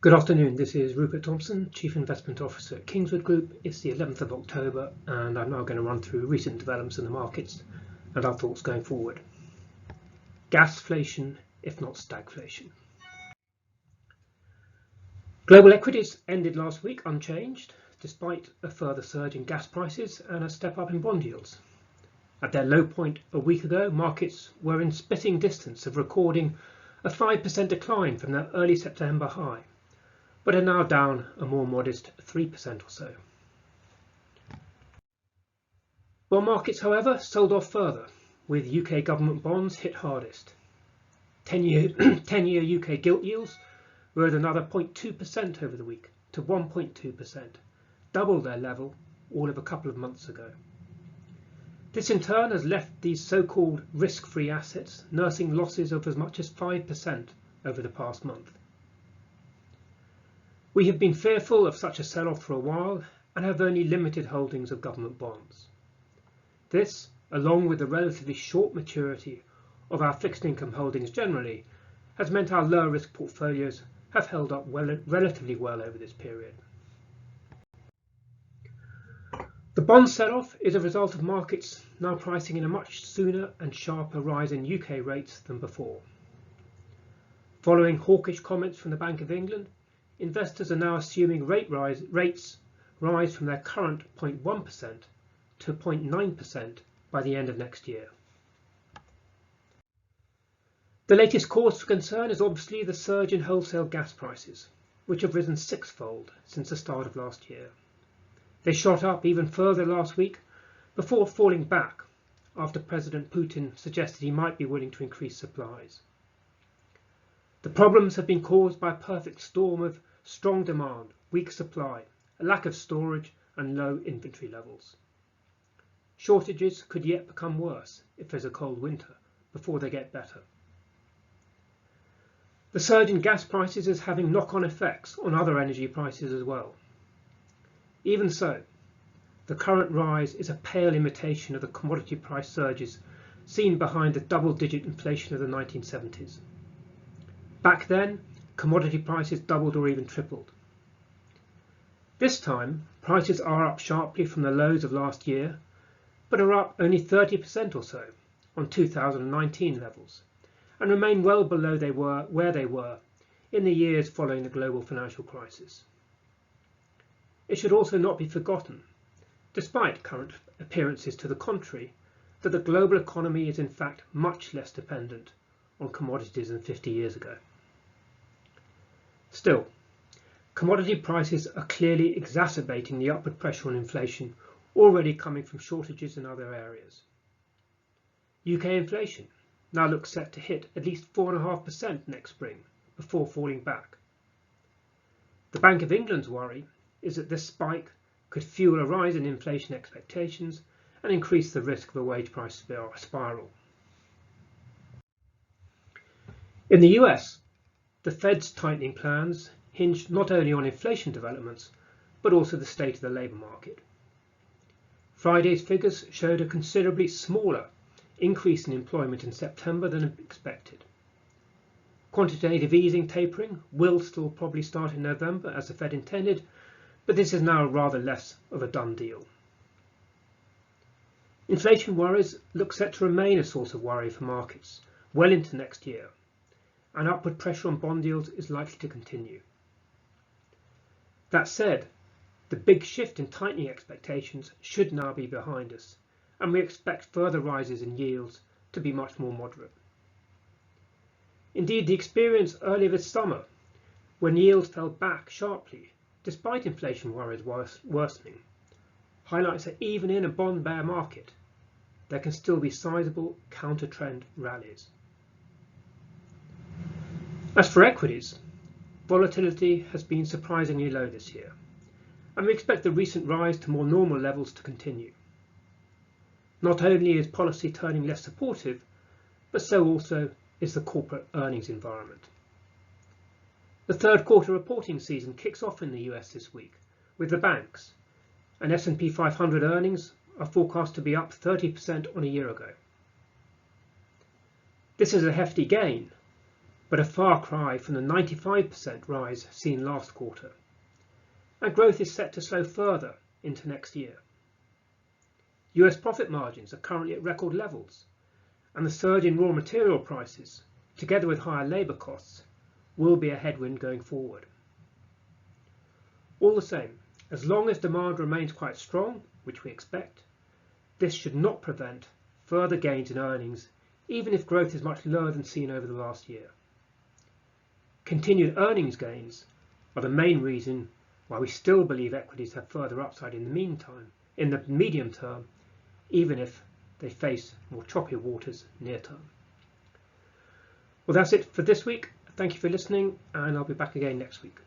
Good afternoon, this is Rupert Thompson, Chief Investment Officer at Kingswood Group. It's the 11th of October and I'm now going to run through recent developments in the markets and our thoughts going forward. Gasflation, if not stagflation. Global equities ended last week unchanged, despite a further surge in gas prices and a step up in bond yields. At their low point a week ago, markets were in spitting distance of recording a 5% decline from their early September high, but are now down a more modest 3% or so. Bond markets, however, sold off further, with UK government bonds hit hardest. 10-year UK gilt yields rose another 0.2% over the week to 1.2%, double their level all of a couple of months ago. This in turn has left these so-called risk-free assets nursing losses of as much as 5% over the past month. We have been fearful of such a sell-off for a while and have only limited holdings of government bonds. This, along with the relatively short maturity of our fixed income holdings generally, has meant our lower risk portfolios have held up relatively well over this period. The bond sell-off is a result of markets now pricing in a much sooner and sharper rise in UK rates than before. Following hawkish comments from the Bank of England, investors are now assuming rates rise from their current 0.1% to 0.9% by the end of next year. The latest cause for concern is obviously the surge in wholesale gas prices, which have risen sixfold since the start of last year. They shot up even further last week before falling back after President Putin suggested he might be willing to increase supplies. The problems have been caused by a perfect storm of strong demand, weak supply, a lack of storage and low inventory levels. Shortages could yet become worse if there's a cold winter before they get better. The surge in gas prices is having knock-on effects on other energy prices as well. Even so, the current rise is a pale imitation of the commodity price surges seen behind the double-digit inflation of the 1970s. Back then, commodity prices doubled or even tripled. This time, prices are up sharply from the lows of last year, but are up only 30% or so on 2019 levels, and remain well below where they were in the years following the global financial crisis. It should also not be forgotten, despite current appearances to the contrary, that the global economy is in fact much less dependent on commodities than 50 years ago. Still, commodity prices are clearly exacerbating the upward pressure on inflation already coming from shortages in other areas. UK inflation now looks set to hit at least 4.5% next spring before falling back. The Bank of England's worry is that this spike could fuel a rise in inflation expectations and increase the risk of a wage price spiral. In the US, the Fed's tightening plans hinge not only on inflation developments, but also the state of the labour market. Friday's figures showed a considerably smaller increase in employment in September than expected. Quantitative easing tapering will still probably start in November as the Fed intended, but this is now rather less of a done deal. Inflation worries look set to remain a source of worry for markets well into next year, and upward pressure on bond yields is likely to continue. That said, the big shift in tightening expectations should now be behind us, and we expect further rises in yields to be much more moderate. Indeed, the experience earlier this summer, when yields fell back sharply despite inflation worries worsening, highlights that even in a bond bear market, there can still be sizable counter-trend rallies. As for equities, volatility has been surprisingly low this year, and we expect the recent rise to more normal levels to continue. Not only is policy turning less supportive, but so also is the corporate earnings environment. The third quarter reporting season kicks off in the US this week with the banks, and S&P 500 earnings are forecast to be up 30% on a year ago. This is a hefty gain, but a far cry from the 95% rise seen last quarter, and growth is set to slow further into next year. US profit margins are currently at record levels, and the surge in raw material prices, together with higher labour costs, will be a headwind going forward. All the same, as long as demand remains quite strong, which we expect, this should not prevent further gains in earnings, even if growth is much lower than seen over the last year. Continued earnings gains are the main reason why we still believe equities have further upside in the medium term, even if they face more choppy waters near term. Well, that's it for this week. Thank you for listening, and I'll be back again next week.